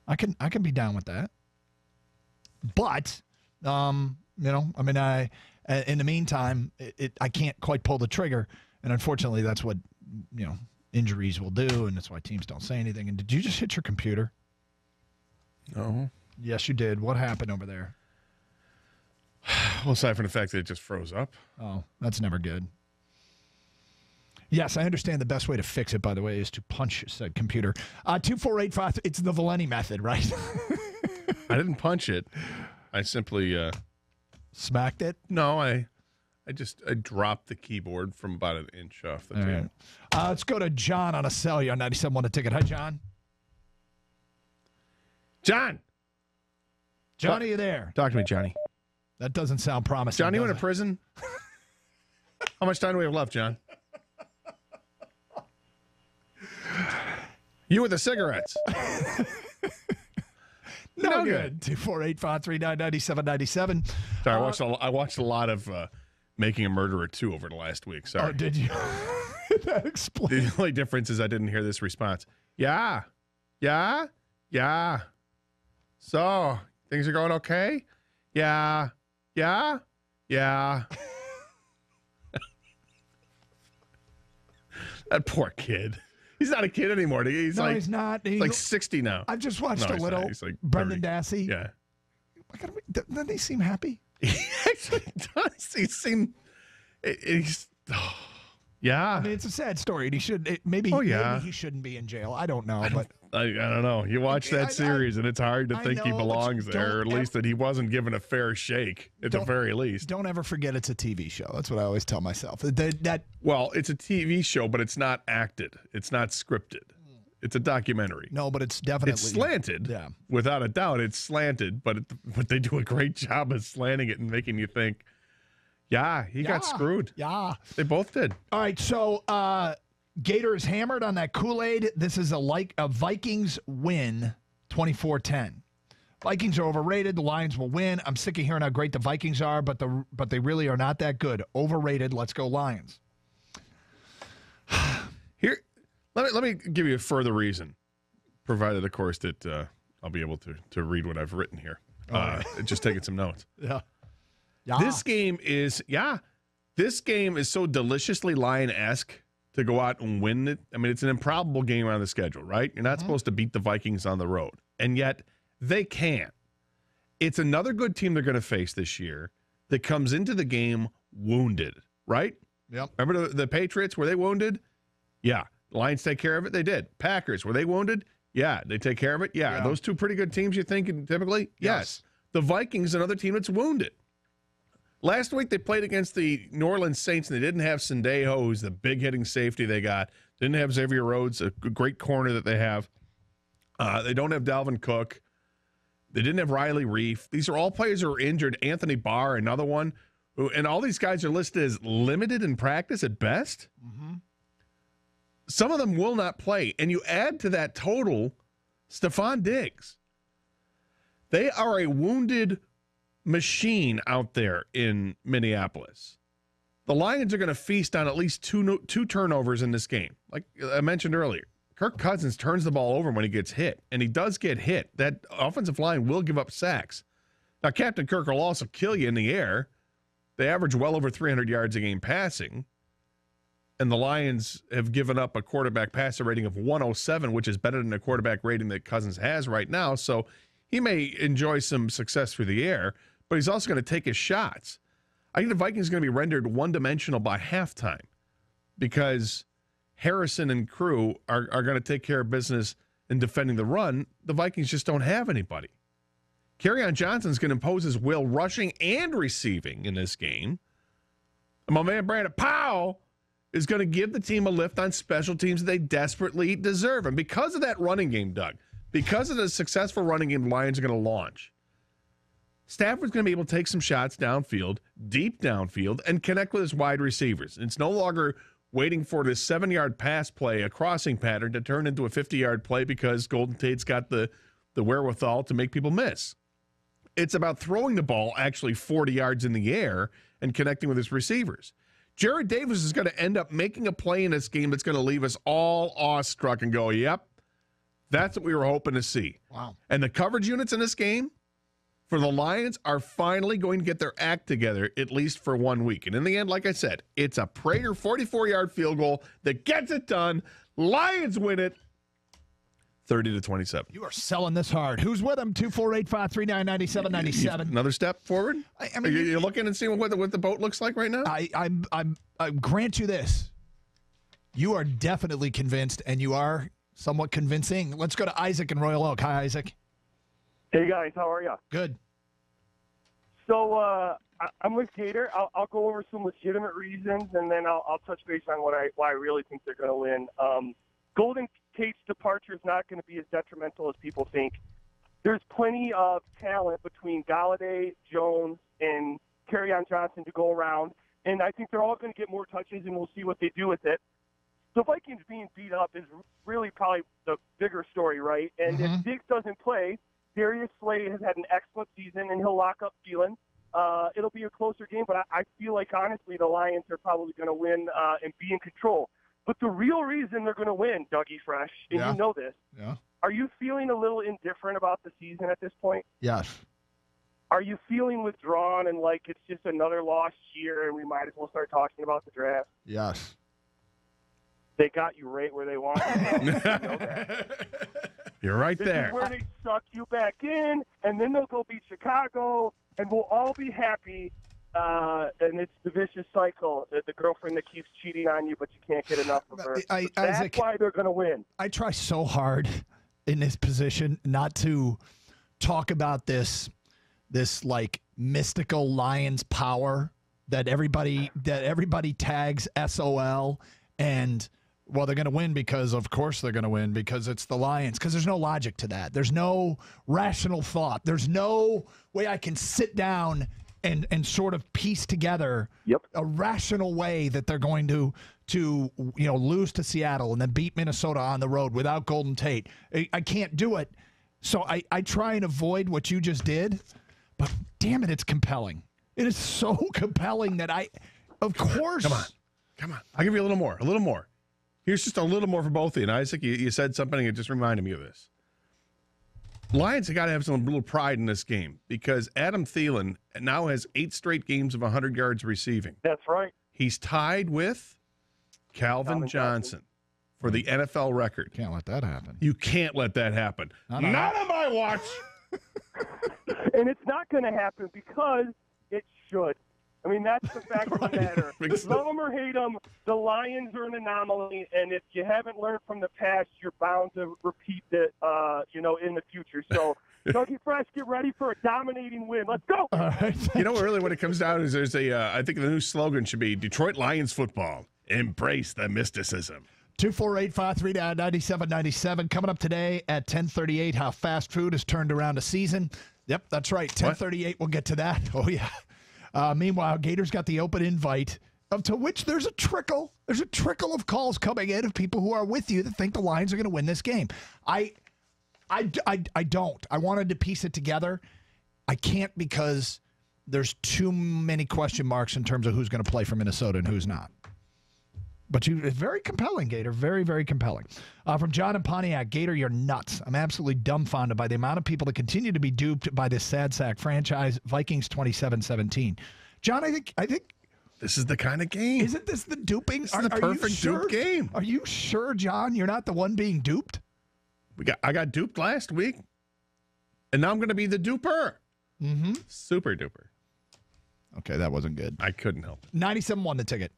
I can be down with that. But, in the meantime, I can't quite pull the trigger. And unfortunately, that's what, injuries will do. And that's why teams don't say anything. And did you just hit your computer? No. Yes, you did. What happened over there? Well, aside from the fact that it just froze up. Oh, that's never good. Yes, I understand the best way to fix it, by the way, is to punch said computer. 2485, it's the Valeni method, right? I didn't punch it. I simply... smacked it? No, I dropped the keyboard from about an inch off the table. Right. Let's go to John on a cell. You're on 97.1 The Ticket. Hi, John. John! Johnny, you there? Talk to me, Johnny. That doesn't sound promising. John, you in a prison? How much time do we have left, John? You with the cigarettes. No good. 248-539-9797. Sorry, I watched a lot of Making a Murderer 2 over the last week. Sorry. Oh, did you? That explains. The only difference is I didn't hear this response. Yeah. So, things are going okay? Yeah. That poor kid. He's not a kid anymore. He's not. He's like 60 now. I've just watched a little. He's like Brendan Dassey. Yeah. Doesn't he seem happy? He actually does. He seems. He's. Oh, yeah. I mean, it's a sad story. And he should. Maybe he shouldn't be in jail. I don't know, but I don't know. You watch that series, and it's hard to think he belongs there, or at least that he wasn't given a fair shake, at the very least. Don't ever forget it's a TV show. That's what I always tell myself. Well, it's a TV show, but it's not acted. It's not scripted. It's a documentary. No, but it's definitely... It's slanted. Yeah. Without a doubt, it's slanted, but they do a great job of slanting it and making you think, he got screwed. Yeah. They both did. All right, so Gator is hammered on that Kool-Aid. This is a Vikings win, 24-10. Vikings are overrated. The Lions will win. I'm sick of hearing how great the Vikings are, but they really are not that good. Overrated. Let's go Lions. Here, let me give you a further reason, provided, of course, that I'll be able to read what I've written here. Just taking some notes. Yeah. This game is so deliciously Lion-esque to go out and win it. I mean, it's an improbable game on the schedule, right? You're not supposed to beat the Vikings on the road, and yet they can. It's another good team they're going to face this year that comes into the game wounded, right? Yep. Remember the Patriots? Were they wounded? Yeah. Lions take care of it? They did. Packers, were they wounded? Yeah. They take care of it? Yeah. Are those two pretty good teams, you think, typically? Yes. The Vikings, another team that's wounded. Last week, they played against the New Orleans Saints, and they didn't have Sendejo, who's the big-hitting safety they got. Didn't have Xavier Rhodes, a great corner that they have. They don't have Dalvin Cook. They didn't have Riley Reif. These are all players who are injured. Anthony Barr, another one. And all these guys are listed as limited in practice at best. Mm-hmm. Some of them will not play. And you add to that total Stephon Diggs. They are a wounded machine out there in Minneapolis. The Lions are going to feast on at least two turnovers in this game. Like I mentioned earlier, Kirk Cousins turns the ball over when he gets hit, and he does get hit. That offensive line will give up sacks. Now, Captain Kirk will also kill you in the air. They average well over 300 yards a game passing, and the Lions have given up a quarterback passer rating of 107, which is better than the quarterback rating that Cousins has right now. So he may enjoy some success through the air, but he's also going to take his shots. I think the Vikings are going to be rendered one-dimensional by halftime because Harrison and crew are going to take care of business in defending the run. The Vikings just don't have anybody. Kerryon Johnson's going to impose his will rushing and receiving in this game. And my man Brandon Powell is going to give the team a lift on special teams that they desperately deserve. And because of that running game, Doug, because of the successful running game the Lions are going to launch, Stafford's going to be able to take some shots downfield, deep downfield, and connect with his wide receivers. It's no longer waiting for this 7-yard pass play, a crossing pattern, to turn into a 50-yard play because Golden Tate's got the wherewithal to make people miss. It's about throwing the ball actually 40 yards in the air and connecting with his receivers. Jared Davis is going to end up making a play in this game that's going to leave us all awestruck and go, yep, That's what we were hoping to see. Wow. And the coverage units in this game for the Lions are finally going to get their act together, at least for 1 week. And in the end, like I said, it's a Prater 44-yard field goal that gets it done. Lions win it 30-27. You are selling this hard. Who's with them? 248-539-9797. Another step forward? I mean, you're looking and seeing what the boat looks like right now? I grant you this. You are definitely convinced, and you are somewhat convincing. Let's go to Isaac in Royal Oak. Hi, Isaac. Hey, guys. How are you? Good. So I'm with Gator. I'll go over some legitimate reasons, and then I'll touch base on why I really think they're going to win. Golden Tate's departure is not going to be as detrimental as people think. There's plenty of talent between Galladay, Jones, and Kerryon Johnson to go around, and I think they're all going to get more touches, and we'll see what they do with it. The Vikings being beat up is really probably the bigger story, right? And if Diggs doesn't play, Darius Slay has had an excellent season, and he'll lock up Thielen. It'll be a closer game, but I feel like, honestly, the Lions are probably going to win and be in control. But the real reason they're going to win, Dougie Fresh, and you know this, are you feeling a little indifferent about the season at this point? Yes. Are you feeling withdrawn and like it's just another lost year and we might as well start talking about the draft? Yes. They got you right where they want you. You're right this there. Is where they suck you back in, and then they'll go beat Chicago, and we'll all be happy. And it's the vicious cycle. The girlfriend that keeps cheating on you, but you can't get enough of her. That's Isaac, why they're going to win. I try so hard in this position not to talk about this like mystical Lions power that everybody tags SOL and. Well, they're going to win because, of course, they're going to win because it's the Lions. Because there's no logic to that. There's no rational thought. There's no way I can sit down and sort of piece together a rational way that they're going to lose to Seattle and then beat Minnesota on the road without Golden Tate. I can't do it. So I try and avoid what you just did. But damn it, it's compelling. It is so compelling that of course. Come on. I'll give you a little more. Here's just a little more for both of you. And Isaac, you said something and it just reminded me of this. Lions have got to have some little pride in this game because Adam Thielen now has 8 straight games of 100 yards receiving. That's right. He's tied with Calvin Johnson for the NFL record. Can't let that happen. You can't let that happen. Not on my watch. And it's not going to happen because it should. I mean, that's the fact of the matter. Love them or hate them, the Lions are an anomaly, and if you haven't learned from the past, you're bound to repeat it, in the future. So, Dougie Fresh, get ready for a dominating win. Let's go. All right, really what it comes down to is there's I think the new slogan should be Detroit Lions football. Embrace the mysticism. 248-539-9797. Coming up today at 10:38, how fast food has turned around a season. Yep, that's right. 10:38, we'll get to that. Oh, yeah. Meanwhile, Gator's got the open invite, to which there's a trickle. There's a trickle of calls coming in of people who are with you that think the Lions are going to win this game. I don't. I wanted to piece it together. I can't because there's too many question marks in terms of who's going to play for Minnesota and who's not. But it's very compelling, Gator. Very, very compelling. From John and Pontiac, Gator, you're nuts. I'm absolutely dumbfounded by the amount of people that continue to be duped by this sad sack franchise. Vikings 27-17. John, I think this is the kind of game. Isn't this the duping? This is the perfect dupe game. Are you sure, John, you're not the one being duped? I got duped last week, and now I'm going to be the duper. Mm-hmm. Super duper. Okay, that wasn't good. I couldn't help it. 97 won the ticket.